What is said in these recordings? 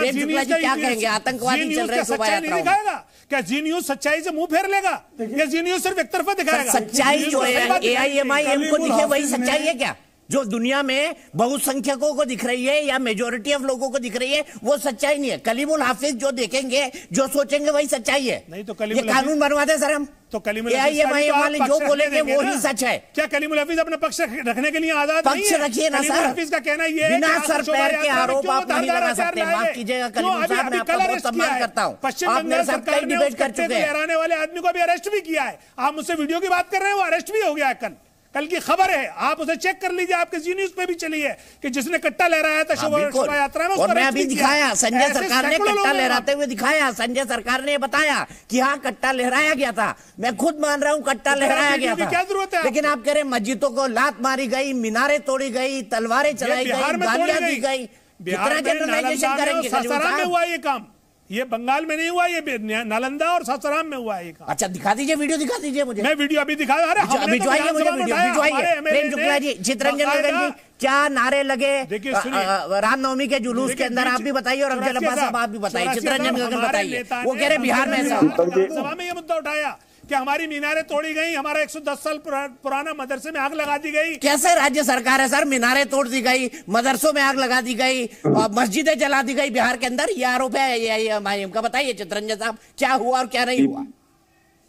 प्रेम शुक्ला जी क्या कहेंगे? आतंकवादी चल रहे हैं शोभा यात्रा दिखाएगा क्या? जी न्यूज सच्चाई से मुंह फेर लेगा या जी न्यूज सिर्फ एक तरफा दिखाएगा? सच्चाई जो है AIMIM को दिखे वही सच्चाई है क्या? जो दुनिया में बहुसंख्यकों को दिख रही है या मेजोरिटी ऑफ लोगों को दिख रही है वो सच्चाई नहीं है। कलीमुल हाफिज जो देखेंगे जो सोचेंगे वही सच्चाई है। नहीं तो ये कानून बनवा दे सर हम तो AIMIM वाले जो बोलेंगे वो ही सच है। क्या कलीमुल हफीज अपना पक्ष रखने के लिए आजाद पक्ष रखिए ना सर। हफीज का कहना ये बिना सर पैर के आरोप आप नहीं लगा सकते। माफ कीजिएगा कलीमुल साहब, मैं आपका बहुत सम्मान करता हूँ। पश्चिम आप मेरे बंगाल साथ सरकार कई ने डिबेट कर चुके हैं। लहराने वाले आदमी को भी अरेस्ट भी किया है। आप मुझसे वीडियो की बात कर रहे हैं, वो अरेस्ट भी हो गया है। कल की खबर है, आप उसे चेक कर लीजिए, आपके जी न्यूज पे भी चली है कि जिसने कट्टा लहराया था शोभा यात्रा में। और मैं अभी दिखाया, संजय सरकार ने कट्टा लहराते हुए दिखाया। संजय सरकार ने बताया कि हाँ कट्टा लहराया गया था। मैं खुद मान रहा हूँ कट्टा लहराया गया था। क्या जरूरत है? लेकिन आप कह रहे मस्जिदों को लात मारी गई, मीनारें तोड़ी गई, तलवारें चलाई गई, गालियां दी गई। कितना जनरलाइजेशन करेंगे? सासाराम में हुआ ये काम, ये बंगाल में नहीं हुआ, ये नालंदा और सासाराम में हुआ है। अच्छा दिखा दीजिए, वीडियो दिखा दीजिए मुझे। मैं वीडियो अभी दिखा। अरे भिजवाइए मुझे वीडियो, भिजवाइए। प्रेम शुक्ला जी, चित्रंजन गगन जी, क्या नारे लगे रामनवमी के जुलूस के अंदर? आप भी बताइए और अफजल अब्बास साहब आप भी बताइए। चित्रंजन गगन बताइए। वो कह रहे बिहार में ऐसा सभा में ये मुद्दा उठाया कि हमारी मीनारें तोड़ी गई, हमारा 110 साल पुराना मदरसे में आग लगा दी गई। कैसे राज्य सरकार है सर? मीनारें तोड़ दी गई, मदरसों में आग लगा दी गई, मस्जिदें जला दी गई बिहार के अंदर, ये आरोप है AIMIM का। बताइए चित्रंजन साहब क्या हुआ और क्या नहीं हुआ?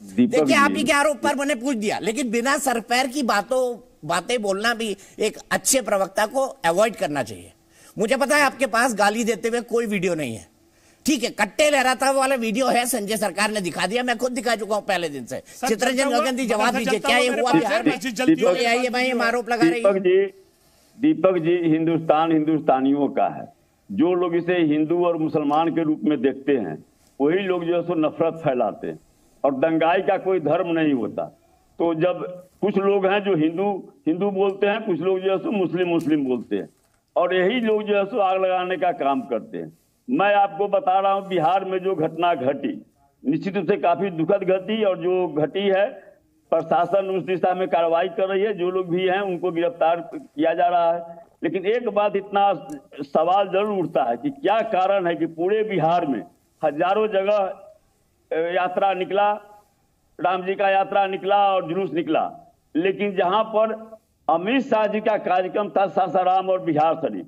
देखिए आप ही के आरोप पर मैंने पूछ दिया, लेकिन बिना सर पैर की बातें बोलना भी एक अच्छे प्रवक्ता को अवॉइड करना चाहिए। मुझे पता है आपके पास गाली देते हुए कोई वीडियो नहीं है, ठीक है। कट्टे लहराता वाला वीडियो है, संजय सरकार ने दिखा दिया, मैं खुद दिखा चुका हूं पहले दिन से। चित्रंजन गगन जी जवाब दीजिए, क्या ये हुआ बिहार में? AIMIM आरोप लगा रही है। दीपक जी, हिंदुस्तान हिंदुस्तानियों का है। जो लोग इसे हिंदू और मुसलमान के रूप में देखते हैं वही लोग जो है सो नफरत फैलाते हैं, और दंगाई का कोई धर्म नहीं होता। तो जब कुछ लोग हैं जो हिंदू बोलते हैं, कुछ लोग जो है सो मुस्लिम बोलते हैं, और यही लोग जो है सो आग लगाने का काम करते हैं। मैं आपको बता रहा हूं बिहार में जो घटना घटी निश्चित रूप से काफी दुखद घटी, और जो घटी है प्रशासन उस दिशा में कार्रवाई कर रही है। जो लोग भी हैं उनको गिरफ्तार किया जा रहा है। लेकिन एक बात इतना सवाल जरूर उठता है कि क्या कारण है कि पूरे बिहार में हजारों जगह यात्रा निकला, राम जी का यात्रा निकला और जुलूस निकला, लेकिन जहां पर अमित शाह जी का कार्यक्रम था सासाराम और बिहार शरीफ,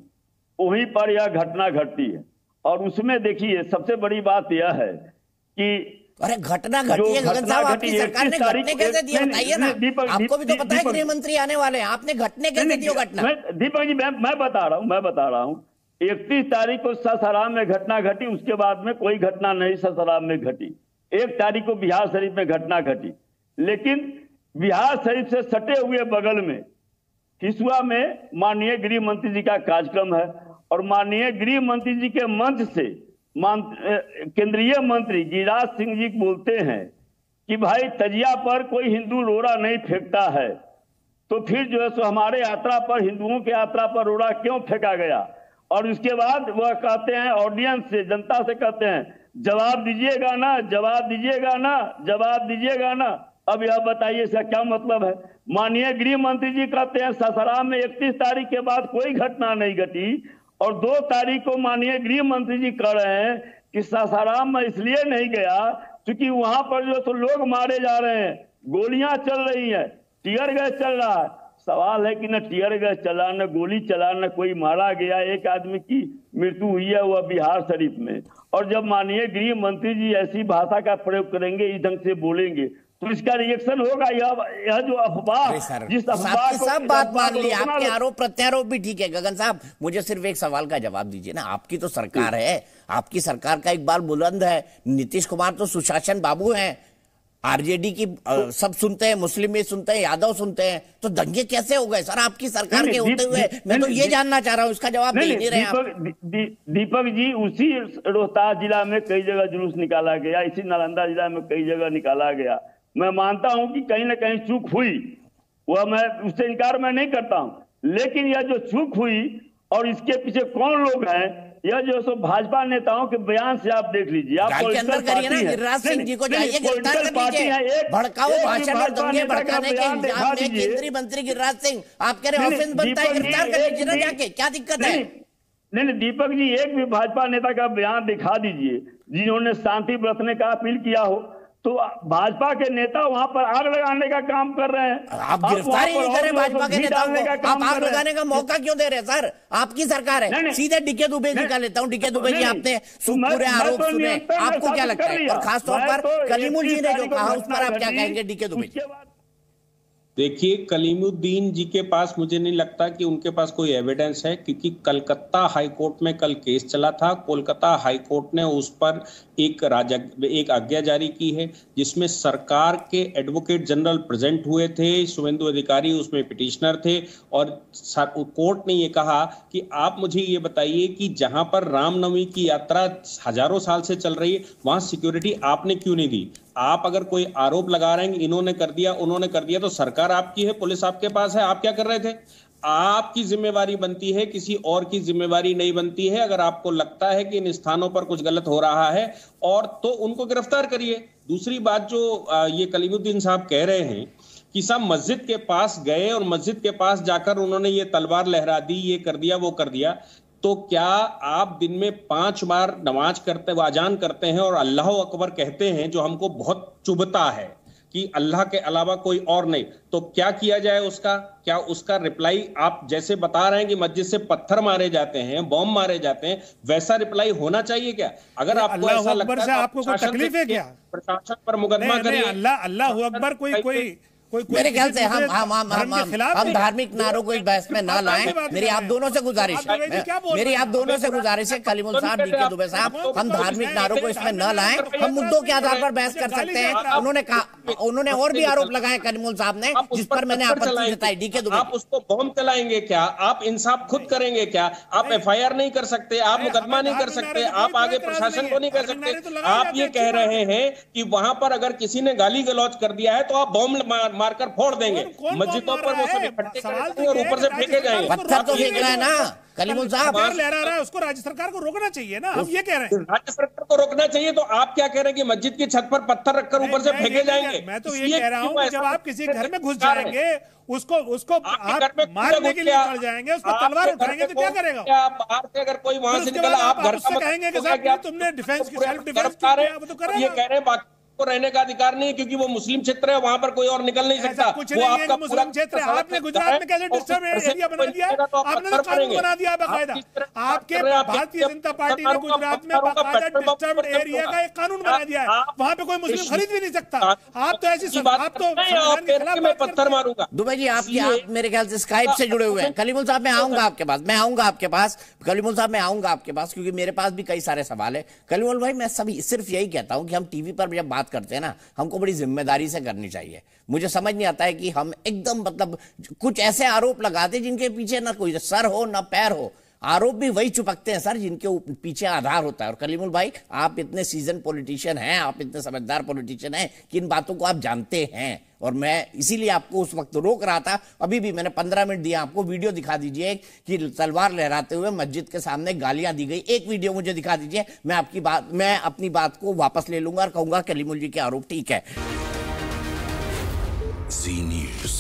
वहीं पर यह घटना घटती है। और उसमें देखिए सबसे बड़ी बात यह है कि अरे घटना घटी है गगन साहब, आपकी सरकार ने घटने कैसे दिया बताइए ना। आपको भी तो पता है गृह मंत्री आने वाले हैं, आपने घटने कैसे दिया घटना? दीपक जी मैं बता रहा हूँ 31 तारीख को सासाराम में घटना घटी, उसके बाद में कोई घटना नहीं सासाराम में घटी। 1 तारीख को बिहार शरीफ में घटना घटी, लेकिन बिहार शरीफ से सटे हुए बगल में हिसुआ में माननीय गृह मंत्री जी का कार्यक्रम है, और माननीय गृह मंत्री जी के मंच से केंद्रीय मंत्री गिरिराज सिंह जी बोलते हैं कि भाई तजिया पर कोई हिंदू रोड़ा नहीं फेंकता है, तो फिर जो है सो हमारे यात्रा पर, हिंदुओं के यात्रा पर रोड़ा क्यों फेंका गया? और उसके बाद वह कहते हैं ऑडियंस से, जनता से कहते हैं जवाब दीजिएगा ना, जवाब दीजिएगा ना, जवाब दीजिएगा ना। अब यह बताइए इसका क्या मतलब है? माननीय गृह मंत्री जी कहते हैं सासाराम में 31 तारीख के बाद कोई घटना नहीं घटी, और 2 तारीख को माननीय गृह मंत्री जी कह रहे हैं कि सासाराम में इसलिए नहीं गया क्योंकि वहां पर जो तो लोग मारे जा रहे हैं, गोलियां चल रही हैं, टीयर गैस चल रहा है। सवाल है कि न टीयर गैस चला, न गोली चला, न कोई मारा गया। एक आदमी की मृत्यु हुई है, वह बिहार शरीफ में। और जब माननीय गृह मंत्री जी ऐसी भाषा का प्रयोग करेंगे, इस ढंग से बोलेंगे, तो इसका रिएक्शन होगा। यह जो अफवाह, जिस अफवाह को सब बात मान ली, आपके आरोप प्रत्यारोप भी ठीक है। गगन साहब मुझे सिर्फ एक सवाल का जवाब दीजिए ना, आपकी तो सरकार है, आपकी सरकार का इकबाल बुलंद है, नीतीश कुमार तो सुशासन बाबू हैं, आरजेडी की सब सुनते हैं, मुस्लिम भी सुनते हैं, यादव सुनते हैं, तो दंगे कैसे हो गए सर आपकी सरकार के होते हुए? मैं तो ये जानना चाह रहा हूँ, इसका जवाब दे नहीं रहे आप। दीपक जी, उसी रोहतास जिला में कई जगह जुलूस निकाला गया, इसी नालंदा जिला में कई जगह निकाला गया। मैं मानता हूं कि कहीं ना कहीं चूक हुई, वह मैं उससे इनकार मैं नहीं करता हूं, लेकिन यह जो चूक हुई और इसके पीछे कौन लोग हैं, यह जो सो भाजपा नेताओं के बयान से आप देख लीजिए। आप अंदर करिए ना, गिरिराज सिंह जी को जाइए गिरफ्तार कर लीजिए। भड़काऊ भाषण और दंगे भड़काने के इल्जाम में केंद्रीय मंत्री गिरिराज सिंह, आप कह रहे ऑफेंस बनता है, गिरफ्तार कर लीजिए ना जाके, क्या दिक्कत है? नहीं, दीपक जी, एक भी भाजपा नेता का बयान दिखा दीजिए जिन्होंने शांति बरतने का अपील किया हो। तो भाजपा के नेता वहां पर आग लगाने का काम कर रहे हैं। आप गिरफ्तार ही नहीं कर रहे भाजपा के नेताओं को, आप आग लगाने का मौका क्यों दे रहे हैं सर? आपकी सरकार है। सीधे डीके दुबे जी का लेता हूँ। डीके दुबे जी, आपने पूरे आरोप सुने, आपको क्या लगता है? और खासतौर पर कलीमुल जी ने जो कहा उस पर आप क्या कहेंगे डीके दुबे जी? देखिए, कलीमुद्दीन जी के पास मुझे नहीं लगता कि उनके पास कोई एविडेंस है, क्योंकि कलकत्ता हाईकोर्ट में कल केस चला था। कोलकाता हाईकोर्ट ने उस पर एक आज्ञा जारी की है जिसमें सरकार के एडवोकेट जनरल प्रेजेंट हुए थे, शुभेंदु अधिकारी उसमें पिटिशनर थे, और कोर्ट ने ये कहा कि आप मुझे ये बताइए कि जहां पर रामनवमी की यात्रा हजारों साल से चल रही है वहां सिक्योरिटी आपने क्यों नहीं दी? आप अगर कोई आरोप लगा रहे हैं इन्होंने कर दिया उन्होंने कर दिया, तो सरकार आपकी है, पुलिस आपके पास है, आप क्या कर रहे थे? आपकी जिम्मेवारी बनती है, किसी और की जिम्मेवारी नहीं बनती है। अगर आपको लगता है कि इन स्थानों पर कुछ गलत हो रहा है और तो उनको गिरफ्तार करिए। दूसरी बात जो ये कलीमुद्दीन साहब कह रहे हैं कि सब मस्जिद के पास गए और मस्जिद के पास जाकर उन्होंने ये तलवार लहरा दी, ये कर दिया, वो कर दिया, तो क्या आप दिन में 5 बार नमाज करते हुए अजान करते हैं और अल्लाह अकबर कहते हैं, जो हमको बहुत चुभता है कि अल्लाह के अलावा कोई और नहीं, तो क्या किया जाए उसका? क्या उसका रिप्लाई आप जैसे बता रहे हैं कि मस्जिद से पत्थर मारे जाते हैं, बॉम्ब मारे जाते हैं, वैसा रिप्लाई होना चाहिए क्या? अगर आपको ऐसा लगता है आपको कोई तकलीफ है क्या? प्रशासन पर मुकदमा करिए। अल्लाह अकबर कोई मेरे ख्याल से हम धार्मिक नारों को इस बहस में ना लाएं। मेरी आप दोनों से गुजारिश है कलीमुल साहब, डीके दुबे साहब, हम धार्मिक नारों को इसमें न लाएं। हम मुद्दों के आधार पर बहस कर सकते हैं। उन्होंने और भी आरोप लगाए कलीमुल साहब ने, जिस पर मैंने आपत्ति जताई। डीके दुबे, आप उसको बॉम्ब चलाएंगे क्या? आप इंसाफ खुद करेंगे क्या? आप FIR नहीं कर सकते, आप मुकदमा नहीं कर सकते, आप आगे प्रशासन को नहीं कर सकते। आप ये कह रहे हैं कि वहां पर अगर किसी ने गाली गलौज कर दिया है तो आप बॉम्ब मारकर फोड़ देंगे। मस्जिदों पर वो सब इकट्ठे करेंगे और ऊपर से फेंके जाएंगे। पत्थर तो फेंक रहा है ना कलीमुल साहब, लहरा रहा है, उसको राज्य सरकार को रोकना चाहिए ना। हम ये कह रहे हैं राज्य सरकार को रोकना चाहिए, तो आप क्या कह रहे हैं कि मस्जिद की छत पर पत्थर रखकर ऊपर से फेंके जाएंगे? मैं तो ये कह रहा हूँ कि जब आप किसी घर में घुस जाएंगे, उसको आप मारने के लिए चढ़ जाएंगे, उसको तलवार उठाएंगे तो क्या करेगा? बाहर से अगर कोई वहां से निकला, आप घर का कहेंगे कि साहब तुमने डिफेंस की सेल्फ डिफेंस किया, वो तो करेगा। ये कह रहे हैं को रहने का अधिकार नहीं है क्योंकि वो मुस्लिम क्षेत्र है, वहां पर कोई और निकल नहीं सकता। कुछ नहीं है मुस्लिम क्षेत्र। आपने गुजरात में कैसे डिस्टर्ब एरिया बना दिया? आपने तो कानून बना दिया बाकायदा। आपके भारतीय जनता पार्टी ने गुजरात में बाकायदा डिस्टर्ब एरिया का एक कानून बना दिया है, वहां पे कोई मुस्लिम खरीद भी नहीं सकता। आप तो ऐसी बात तो पत्थर मारूंगा। दुबे जी, आप मेरे ख्याल से स्काइप से जुड़े हुए हैं। कलीमुल साहब, मैं आऊंगा आपके पास, कलीमुल साहब मैं आऊंगा आपके पास, क्योंकि मेरे पास भी कई सारे सवाल है। कलीमुल भाई, मैं सिर्फ यही कहता हूं कि हम टीवी पर जब बात करते हैं ना, हमको बड़ी जिम्मेदारी से करनी चाहिए। मुझे समझ नहीं आता है कि हम एकदम कुछ ऐसे आरोप लगाते जिनके पीछे ना कोई सर हो ना पैर हो। आरोप भी वही चुपकते हैं सर जिनके पीछे आधार होता है। और कलीमुल भाई, आप इतने सीजन पॉलिटिशियन हैं, आप इतने समझदार पॉलिटिशियन हैं कि इन बातों को आप जानते हैं, और मैं इसीलिए आपको उस वक्त रोक रहा था। अभी भी मैंने 15 मिनट दिया आपको। वीडियो दिखा दीजिए कि तलवार लहराते हुए मस्जिद के सामने गालियां दी गई। एक वीडियो मुझे दिखा दीजिए, मैं अपनी बात को वापस ले लूंगा और कहूंगा कलीमुल जी के आरोप ठीक है। जी न्यूज़।